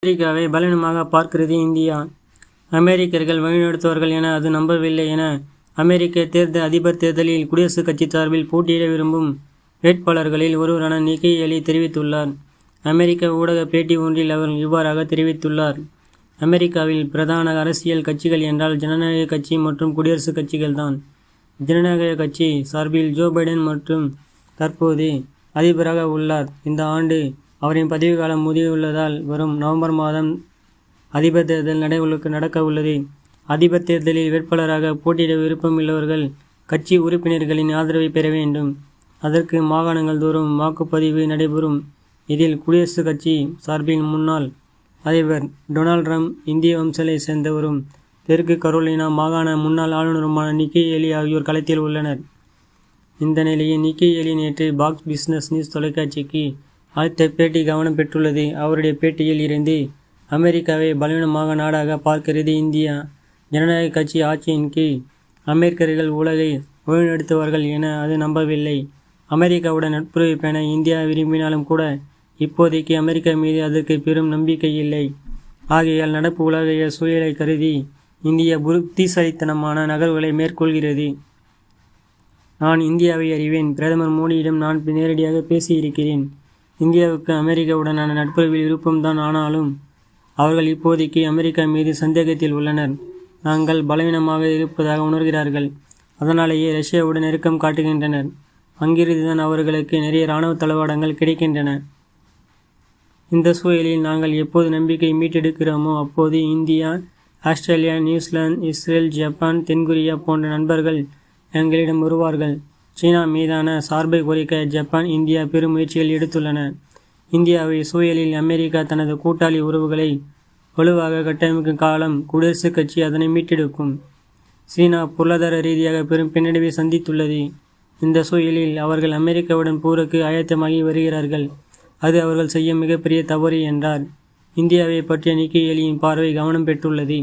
அமெரிக்காவை பலவீனமாக பார்க்கிறது இந்தியா. அமெரிக்கர்கள் வழிநடத்துவார்கள் என அது நம்பவில்லை என அமெரிக்க அதிபர் தேர்தலில் குடியரசுக் கட்சி சார்பில் போட்டியிட விரும்பும் வேட்பாளர்களில் ஒருவரான நிக்கி ஹேலி தெரிவித்துள்ளார். அமெரிக்க ஊடக பேட்டி ஒன்றில் அவர் இவ்வாறாக தெரிவித்துள்ளார். அமெரிக்காவில் பிரதான அரசியல் கட்சிகள் என்றால் ஜனநாயக கட்சி மற்றும் குடியரசுக் கட்சிகள்தான். ஜனநாயக கட்சி சார்பில் ஜோ பைடன் மற்றும் தற்போது அதிபராக உள்ளார். இந்த ஆண்டு அவரின் பதவிக்காலம் முடிவுள்ளதால் வரும் நவம்பர் மாதம் அதிபர் தேர்தல் நடக்க உள்ளது. அதிபர் தேர்தலில் வேட்பாளராக போட்டியிட விருப்பமுள்ளவர்கள் கட்சி உறுப்பினர்களின் ஆதரவை பெற வேண்டும். அதற்கு மாகாணங்கள் தோறும் வாக்குப்பதிவு நடைபெறும். இதில் குடியரசுக் கட்சி சார்பில் முன்னாள் அதிபர் டொனால்ட் ட்ரம்ப், இந்திய வம்சத்தை சேர்ந்தவரும் தெற்கு கரோலினா மாகாண முன்னாள் ஆளுநருமான நிக்கி ஹேலி ஆகியோர் களத்தில் உள்ளனர். இந்த நிலையில் நிக்கி ஹேலி நேற்று பாக்ஸ் பிசினஸ் நியூஸ் தொலைக்காட்சிக்கு அளித்த பேட்டி கவனம் பெற்றுள்ளது. அவருடைய பேட்டியில் இருந்து அமெரிக்காவை பலவீனமாக நாடாக பார்க்கிறது இந்தியா. ஜனநாயக கட்சி ஆட்சியின் கீழ் அமெரிக்கர்கள் உலகை வழிநடத்துவார்கள் என அது நம்பவில்லை. அமெரிக்காவுடன் நட்புறவு பேண இந்தியா விரும்பினாலும் கூட இப்போதைக்கு அமெரிக்கா மீது அதற்கு பெரும் நம்பிக்கை இல்லை. ஆகையால் நடப்பு உலகைய சூழலை கருதி இந்தியா புத்திசாலித்தனமான நகர்வுகளை மேற்கொள்கிறது. நான் இந்தியாவை அறிவேன். பிரதமர் மோடியிடம் நான் நேரடியாக பேசியிருக்கிறேன். இந்தியாவுக்கு அமெரிக்காவுடனான நட்புறவில் விருப்பம்தான். ஆனாலும் அவர்கள் இப்போதைக்கு அமெரிக்கா மீது சந்தேகத்தில் உள்ளனர். நாங்கள் பலவீனமாக இருப்பதாக உணர்கிறார்கள். அதனாலேயே ரஷ்யாவுடன் நெருக்கம் காட்டுகின்றனர். அங்கிருந்துதான் அவர்களுக்கு நிறைய இராணுவ தளவாடங்கள் கிடைக்கின்றன. இந்த சூழலில் நாங்கள் எப்போது நம்பிக்கை மீட்டெடுக்கிறோமோ அப்போது India, Australia, New Zealand, Israel, Japan, தென்கொரியா போன்ற நண்பர்கள் எங்களிடம் வருவார்கள். சீனா மீதான சார்பை குறைக்க ஜப்பான், இந்தியா பெரும் முயற்சிகள் எடுத்துள்ளன. இந்தியாவை சூழலில் அமெரிக்கா தனது கூட்டாளி உறவுகளை வலுவாக கட்டமைக்கும் காலம் குடியரசுக் கட்சி அதனை மீட்டெடுக்கும். சீனா பொருளாதார ரீதியாக பெரும் பின்னடைவை சந்தித்துள்ளது. இந்த சூழலில் அவர்கள் அமெரிக்காவுடன் போருக்கு ஆயத்தமாகி வருகிறார்கள். அது அவர்கள் செய்யும் மிகப்பெரிய தவறு என்றார். இந்தியாவை பற்றிய நிக்கி ஹேலியின் பார்வை கவனம் பெற்றுள்ளது.